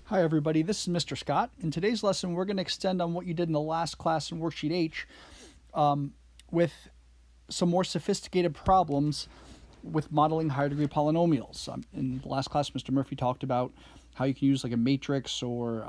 Hi everybody, this is Mr. Scott. In today's lesson, we're going to extend on what you did in the last class in Worksheet H with some more sophisticated problems with modeling higher degree polynomials. In the last class, Mr. Murphy talked about how you can use like a matrix or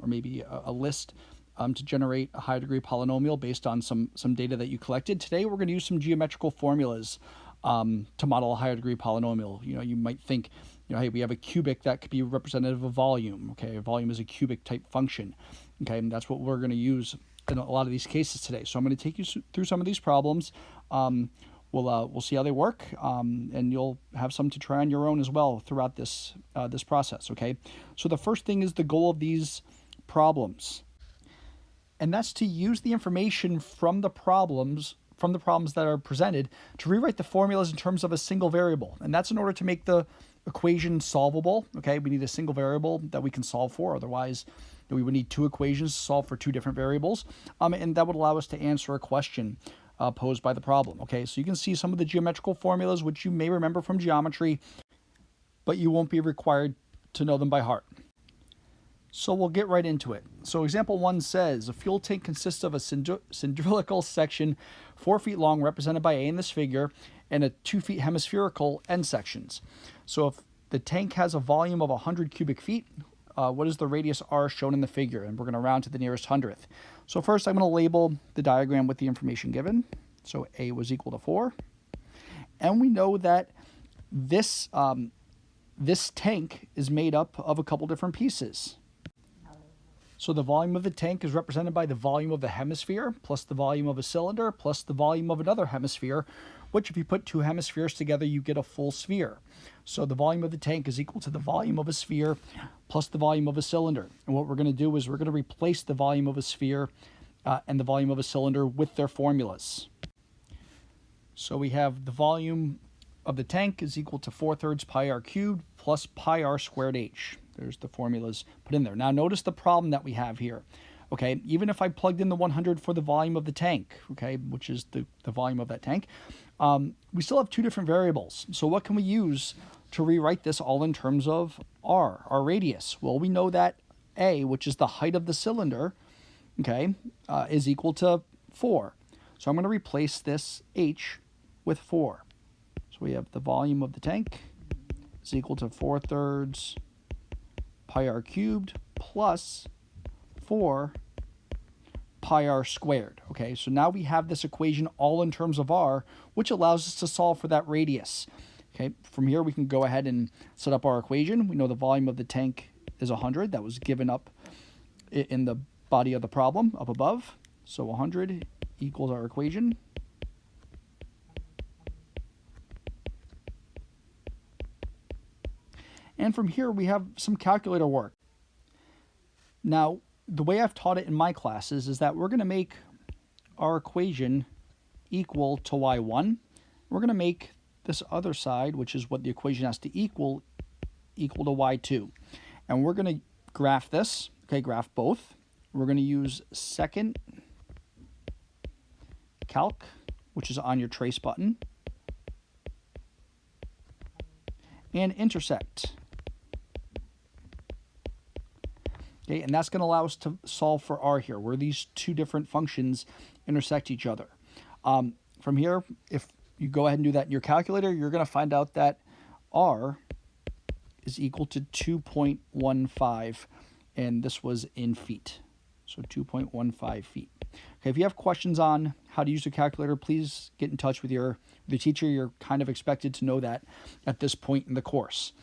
maybe a list to generate a higher degree polynomial based on some data that you collected. Today, we're going to use some geometrical formulas to model a higher degree polynomial. You might think, hey, we have a cubic that could be representative of volume. Okay, a volume is a cubic type function. Okay, and that's what we're going to use in a lot of these cases today. So I'm going to take you through some of these problems. We'll see how they work, and you'll have some to try on your own as well throughout this this process. Okay, so the first thing is the goal of these problems, and that's to use the information from the problems that are presented to rewrite the formulas in terms of a single variable, and that's in order to make the equation solvable. Okay, we need a single variable that we can solve for. Otherwise, we would need two equations to solve for two different variables, and that would allow us to answer a question posed by the problem. Okay, so you can see some of the geometrical formulas which you may remember from geometry, but you won't be required to know them by heart. So we'll get right into it. So example 1 says a fuel tank consists of a cylindrical section 4 feet long represented by A in this figure and a 2 feet hemispherical end sections. So if the tank has a volume of 100 cubic feet, what is the radius r shown in the figure? And we're going to round to the nearest hundredth. So first I'm going to label the diagram with the information given. So A was equal to 4. And we know that this tank is made up of a couple different pieces. So the volume of the tank is represented by the volume of the hemisphere plus the volume of a cylinder plus the volume of another hemisphere, which if you put two hemispheres together, you get a full sphere. So the volume of the tank is equal to the volume of a sphere plus the volume of a cylinder. And what we're going to do is we're going to replace the volume of a sphere and the volume of a cylinder with their formulas. So we have the volume of the tank is equal to 4/3 pi r cubed plus pi r squared h. There's the formulas put in there. Now notice the problem that we have here. Okay, even if I plugged in the 100 for the volume of the tank, okay, which is the volume of that tank, we still have two different variables. So what can we use to rewrite this all in terms of r, our radius? Well, we know that A, which is the height of the cylinder, okay, is equal to 4. So I'm going to replace this h with 4. So we have the volume of the tank is equal to 4/3 pi r cubed plus 4 pi r squared. Okay, so now we have this equation all in terms of r, which allows us to solve for that radius. Okay, from here we can go ahead and set up our equation. We know the volume of the tank is 100. That was given up in the body of the problem up above. So 100 equals our equation. And from here, we have some calculator work. Now, the way I've taught it in my classes is that we're going to make our equation equal to y1. We're going to make this other side, which is what the equation has to equal to y2. And we're going to graph this, okay, graph both. We're going to use second calc, which is on your trace button, and intersect. Okay, and that's going to allow us to solve for r here, where these two different functions intersect each other. From here, if you go ahead and do that in your calculator, you're going to find out that r is equal to 2.15, and this was in feet. So 2.15 feet. Okay, if you have questions on how to use a calculator, please get in touch with your teacher. You're kind of expected to know that at this point in the course.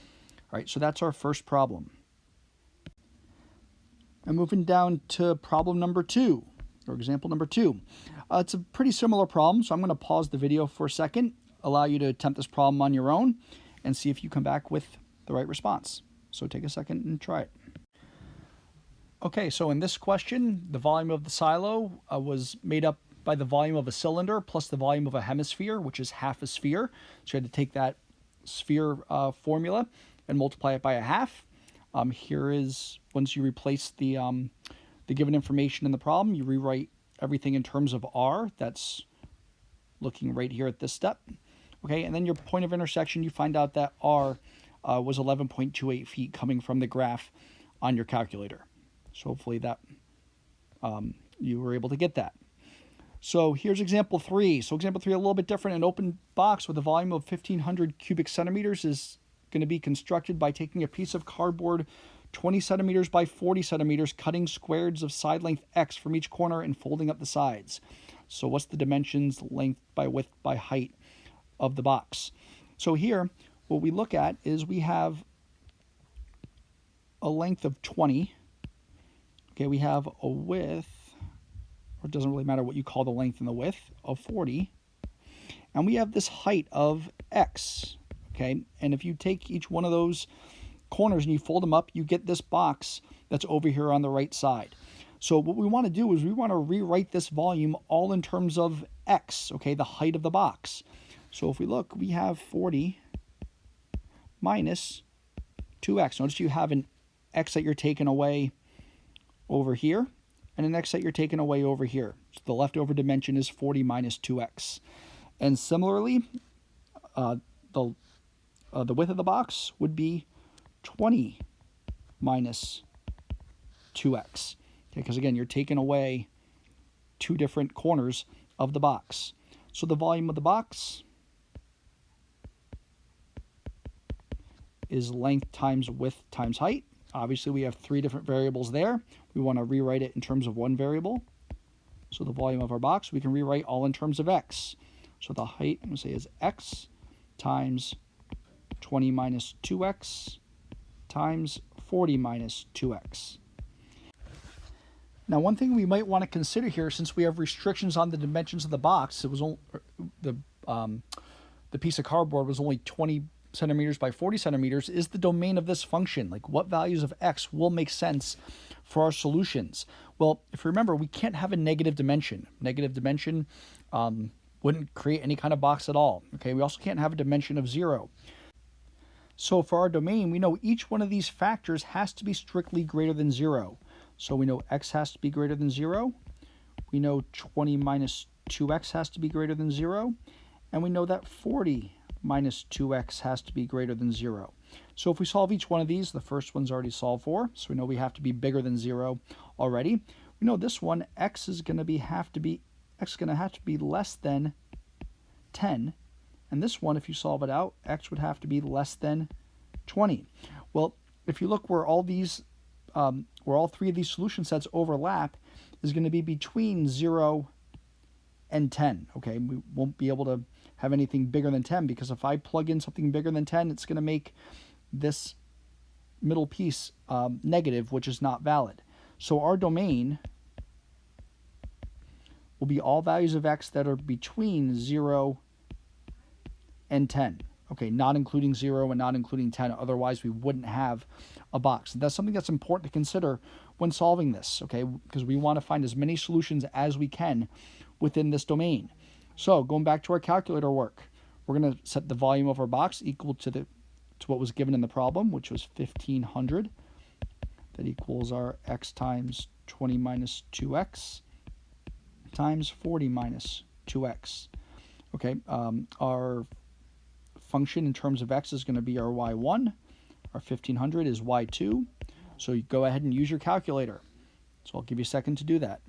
All right, so that's our first problem. And moving down to problem number 2, or example number 2. It's a pretty similar problem, so I'm going to pause the video for a second, allow you to attempt this problem on your own, and see if you come back with the right response. So take a second and try it. Okay, so in this question, the volume of the silo was made up by the volume of a cylinder plus the volume of a hemisphere, which is half a sphere. So you had to take that sphere formula and multiply it by a half. Here is, once you replace the given information in the problem, you rewrite everything in terms of r. That's looking right here at this step. Okay, and then your point of intersection, you find out that r was 11.28 feet coming from the graph on your calculator. So hopefully that you were able to get that. So here's example 3. So example 3, a little bit different. An open box with a volume of 1,500 cubic centimeters is going to be constructed by taking a piece of cardboard 20 centimeters by 40 centimeters, cutting squares of side length x from each corner and folding up the sides. So what's the dimensions, length by width by height of the box? So here, what we look at is we have a length of 20. Okay, we have a width, or it doesn't really matter what you call the length and the width, of 40. And we have this height of x. Okay, and if you take each one of those corners and you fold them up, you get this box that's over here on the right side. So what we want to do is we want to rewrite this volume all in terms of x, okay, the height of the box. So if we look, we have 40 minus 2x. Notice you have an x that you're taking away over here and an x that you're taking away over here. So the leftover dimension is 40 minus 2x. And similarly, the width of the box would be 20 minus 2x. Okay, because again, you're taking away two different corners of the box. So the volume of the box is length times width times height. Obviously, we have three different variables there. We want to rewrite it in terms of one variable. So the volume of our box, we can rewrite all in terms of x. So the height, I'm going to say, is x times 20 minus 2x times 40 minus 2x. Now, one thing we might want to consider here, since we have restrictions on the dimensions of the box, it was only, the piece of cardboard was only 20 centimeters by 40 centimeters, is the domain of this function. Like, what values of x will make sense for our solutions? Well, if you remember, we can't have a negative dimension. Negative dimension wouldn't create any kind of box at all. Okay, we also can't have a dimension of 0. So for our domain, we know each one of these factors has to be strictly greater than 0. So we know x has to be greater than 0. We know 20 minus 2x has to be greater than 0. And we know that 40 minus 2x has to be greater than 0. So if we solve each one of these, the first one's already solved for, so we know we have to be bigger than 0 already. We know this one, x is going to have to be less than 10. And this one, if you solve it out, x would have to be less than 20. Well, if you look where all three of these solution sets overlap, is going to be between 0 and 10. Okay, we won't be able to have anything bigger than 10, because if I plug in something bigger than 10, it's going to make this middle piece negative, which is not valid. So our domain will be all values of x that are between 0 and 10. Okay, not including 0 and not including 10. Otherwise, we wouldn't have a box. And that's something that's important to consider when solving this, okay, because we want to find as many solutions as we can within this domain. So going back to our calculator work, we're going to set the volume of our box equal to what was given in the problem, which was 1,500. That equals our x times 20 minus 2x times 40 minus 2x. Okay, our function in terms of x is going to be our y1. Our 1,500 is y2. So you go ahead and use your calculator. So I'll give you a second to do that.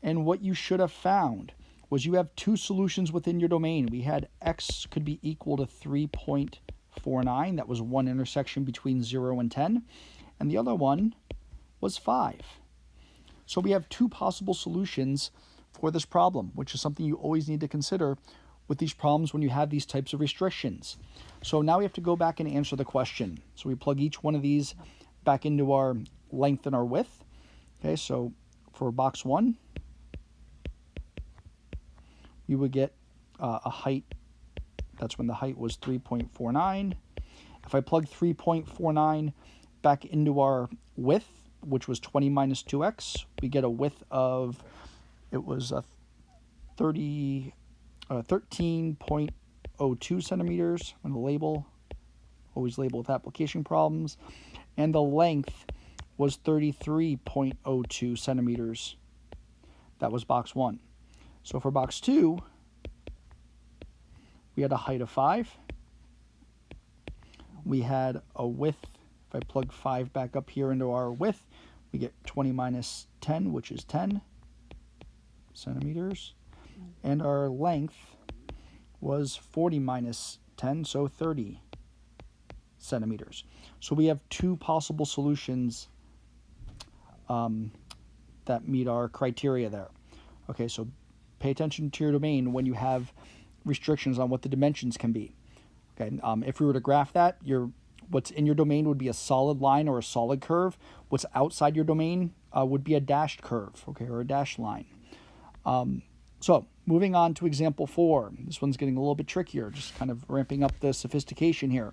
And what you should have found was you have two solutions within your domain. We had x could be equal to 3.49. That was one intersection between 0 and 10. And the other one was 5. So we have two possible solutions for this problem, which is something you always need to consider with these problems when you have these types of restrictions. So now we have to go back and answer the question. So we plug each one of these back into our length and our width. Okay, so for box 1, we would get a height. That's when the height was 3.49. If I plug 3.49 back into our width, which was 20 minus 2x, we get a width of, it was a 13.02 centimeters. I'm going to label, always label with application problems. And the length was 33.02 centimeters. That was box 1. So for box 2, we had a height of 5. We had a width If I plug 5 back up here into our width, we get 20 minus 10, which is 10 centimeters. And our length was 40 minus 10, so 30 centimeters. So we have two possible solutions that meet our criteria there. Okay, so pay attention to your domain when you have restrictions on what the dimensions can be. Okay, if we were to graph that, what's in your domain would be a solid line or a solid curve. What's outside your domain would be a dashed curve, okay, or a dashed line. So moving on to example 4. This one's getting a little bit trickier, just kind of ramping up the sophistication here.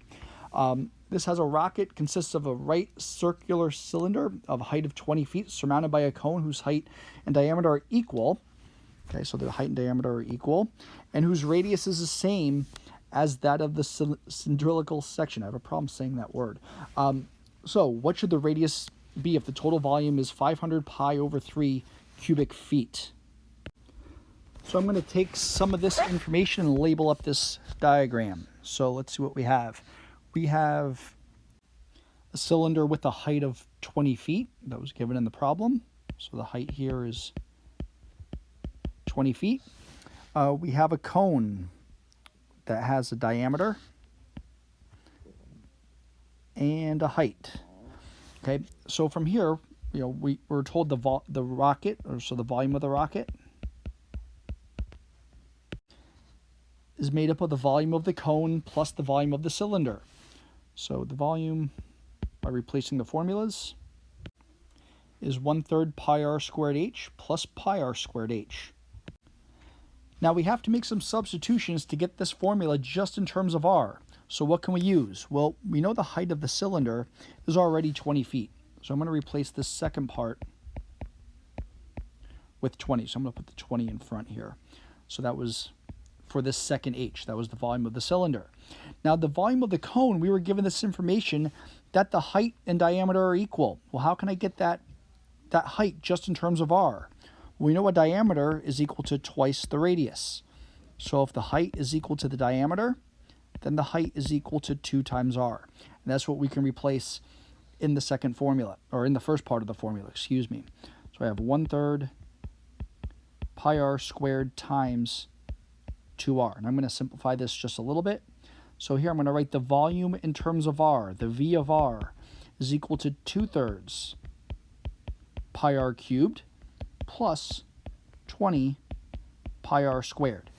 This has a rocket, consists of a right circular cylinder of a height of 20 feet surrounded by a cone whose height and diameter are equal. Okay, so the height and diameter are equal, and whose radius is the same as that of the cylindrical section. I have a problem saying that word. So what should the radius be if the total volume is 500 pi over 3 cubic feet? So I'm going to take some of this information and label up this diagram. So let's see what we have. We have a cylinder with a height of 20 feet that was given in the problem. So the height here is 20 feet. We have a cone that has a diameter and a height. Okay, so from here, we're told the rocket, or so the volume of the rocket, is made up of the volume of the cone plus the volume of the cylinder. So the volume, by replacing the formulas, is 1/3 pi r squared h plus pi r squared h. Now we have to make some substitutions to get this formula just in terms of r. So what can we use? Well, we know the height of the cylinder is already 20 feet. So I'm going to replace this second part with 20. So I'm going to put the 20 in front here. So that was for this second h. That was the volume of the cylinder. Now the volume of the cone, we were given this information that the height and diameter are equal. Well, how can I get that height just in terms of r? We know a diameter is equal to twice the radius. So if the height is equal to the diameter, then the height is equal to 2 times r. And that's what we can replace in the second formula, or in the first part of the formula, excuse me. So I have 1/3 pi r squared times 2r. And I'm going to simplify this just a little bit. So here I'm going to write the volume in terms of r. The V of r is equal to 2/3 pi r cubed plus 20 pi r squared.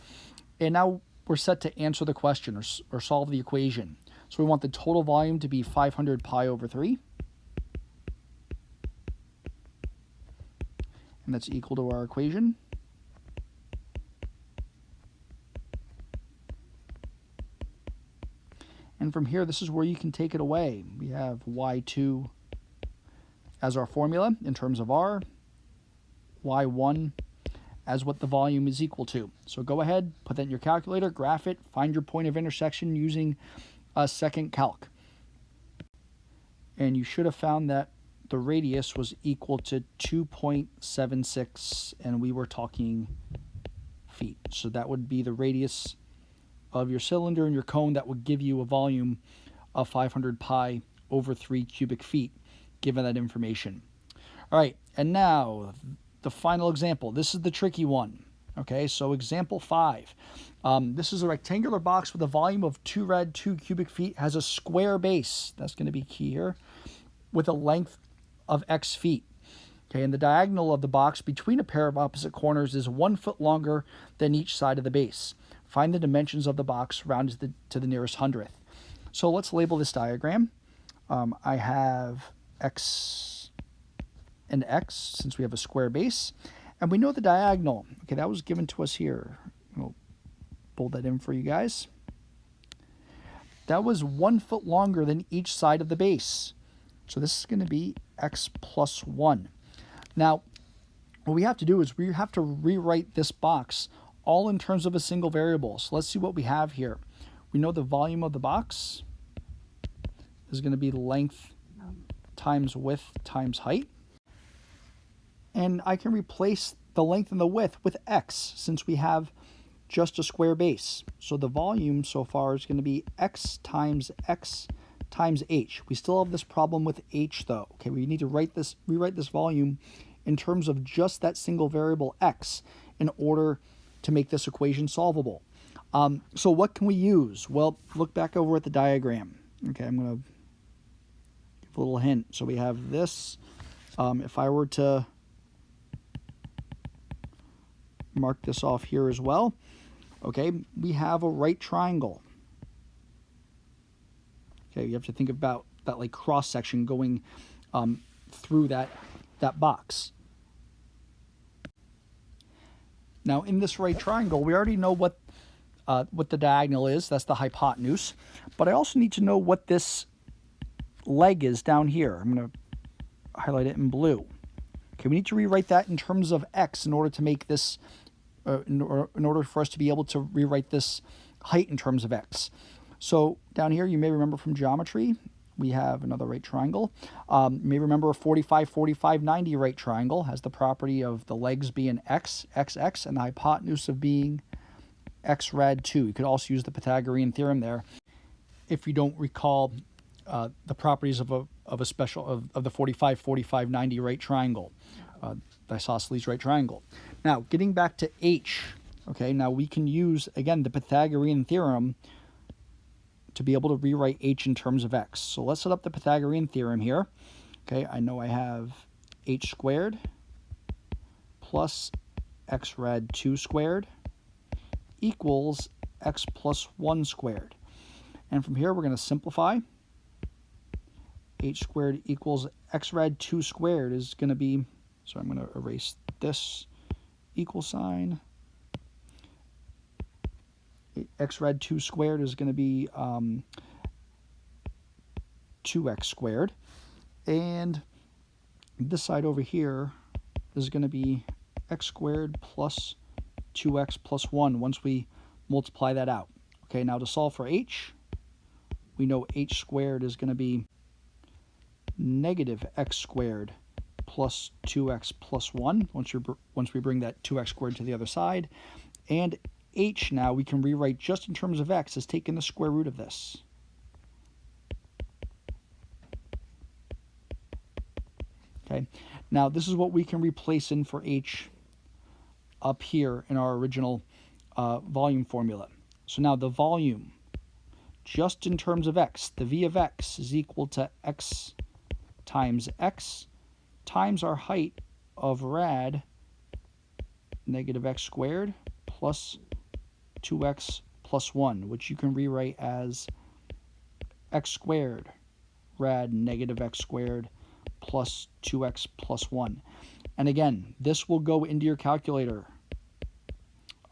And now we're set to answer the question or solve the equation. So we want the total volume to be 500 pi over 3. And that's equal to our equation. And from here, this is where you can take it away. We have y2 as our formula in terms of r, y1 as what the volume is equal to. So go ahead, put that in your calculator, graph it, find your point of intersection using a second calc. And you should have found that the radius was equal to 2.76, and we were talking feet. So that would be the radius of your cylinder and your cone that would give you a volume of 500 pi over 3 cubic feet, given that information. All right, and now the final example. This is the tricky one. Okay, so example 5. This is a rectangular box with a volume of 2 cubic feet, has a square base. That's going to be key here, with a length of x feet. Okay, and the diagonal of the box between a pair of opposite corners is 1 foot longer than each side of the base. Find the dimensions of the box rounded to the nearest hundredth. So let's label this diagram. I have x and x, since we have a square base. And we know the diagonal. Okay, that was given to us here. We'll bold that in for you guys. That was 1 foot longer than each side of the base. So this is going to be x plus 1. Now, what we have to do is we have to rewrite this box all in terms of a single variable. So let's see what we have here. We know the volume of the box is going to be length times width times height. And I can replace the length and the width with x, since we have just a square base. So the volume so far is going to be x times x times h. We still have this problem with h though. Okay, we need to rewrite this volume in terms of just that single variable x in order to make this equation solvable. So what can we use? Well, look back over at the diagram. Okay, I'm going to give a little hint. So we have this. If I were to mark this off here as well, okay, we have a right triangle. Okay, you have to think about that like cross section going through that box. Now in this right triangle, we already know what the diagonal is. That's the hypotenuse. But I also need to know what this leg is down here. I'm going to highlight it in blue. Okay, we need to rewrite that in terms of x in order to make this, in order for us to be able to rewrite this height in terms of x. So down here, you may remember from geometry, we have another right triangle. You may remember a 45, 45, 90 right triangle has the property of the legs being x, x, x, and the hypotenuse of being x rad 2. You could also use the Pythagorean theorem there if you don't recall the properties of the 45, 45, 90 right triangle, the isosceles right triangle. Now, getting back to h, okay, now we can use, again, the Pythagorean theorem to be able to rewrite h in terms of x. So let's set up the Pythagorean theorem here. Okay, I know I have h squared plus x rad 2 squared equals x plus 1 squared. And from here, we're going to simplify. H squared equals x rad 2 squared is going to be, so I'm going to erase this equal sign. X rad 2 squared is going to be 2x squared. And this side over here is going to be x squared plus 2x plus 1 once we multiply that out. Okay, now to solve for h, we know h squared is going to be negative x squared plus 2x plus 1 once we bring that 2x squared to the other side. And h now we can rewrite just in terms of x as taking the square root of this. Okay, now this is what we can replace in for h up here in our original volume formula. So now the volume, just in terms of x, the v of x is equal to x times our height of rad negative x squared plus 2x plus 1, which you can rewrite as x squared rad negative x squared plus 2x plus 1. And again, this will go into your calculator.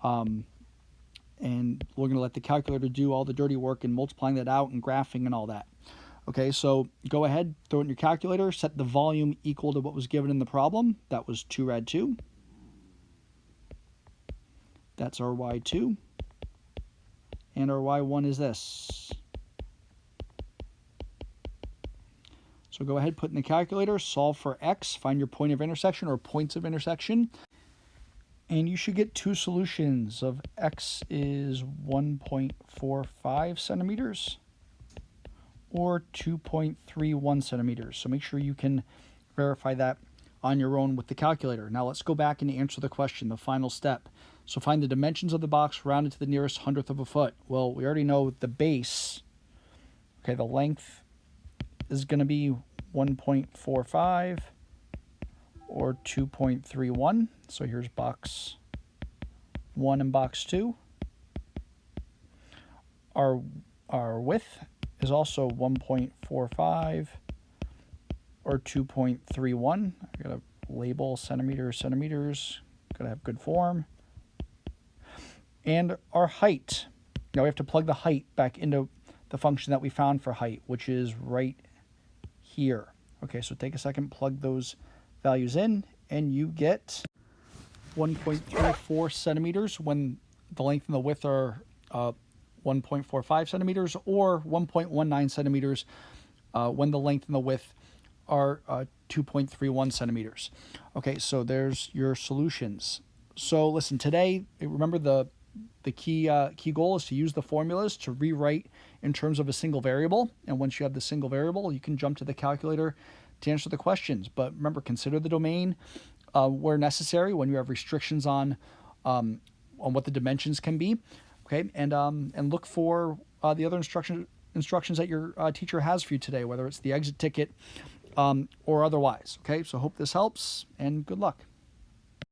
And we're going to let the calculator do all the dirty work in multiplying that out and graphing and all that. Okay, so go ahead, throw it in your calculator, set the volume equal to what was given in the problem. That was 2 rad 2. That's our y2. And our y1 is this. So go ahead, put in the calculator, solve for x, find your point of intersection or points of intersection. And you should get two solutions of x is 1.45 centimeters or 2.31 centimeters. So make sure you can verify that on your own with the calculator. Now let's go back and answer the question, the final step. So find the dimensions of the box rounded to the nearest hundredth of a foot. Well, we already know the base, okay, the length is going to be 1.45 or 2.31. So here's box 1 and box 2. Our width is also 1.45 or 2.31. I gotta label centimeters, gotta have good form. And our height, now we have to plug the height back into the function that we found for height, which is right here. Okay, so take a second, plug those values in, and you get 1.34 centimeters when the length and the width are 1.45 centimeters, or 1.19 centimeters when the length and the width are 2.31 centimeters. Okay, so there's your solutions. So listen, today, remember the key goal is to use the formulas to rewrite in terms of a single variable. And once you have the single variable, you can jump to the calculator to answer the questions. But remember, consider the domain where necessary when you have restrictions on what the dimensions can be. Okay, and look for the other instructions that your teacher has for you today, whether it's the exit ticket or otherwise. Okay, so hope this helps, and good luck.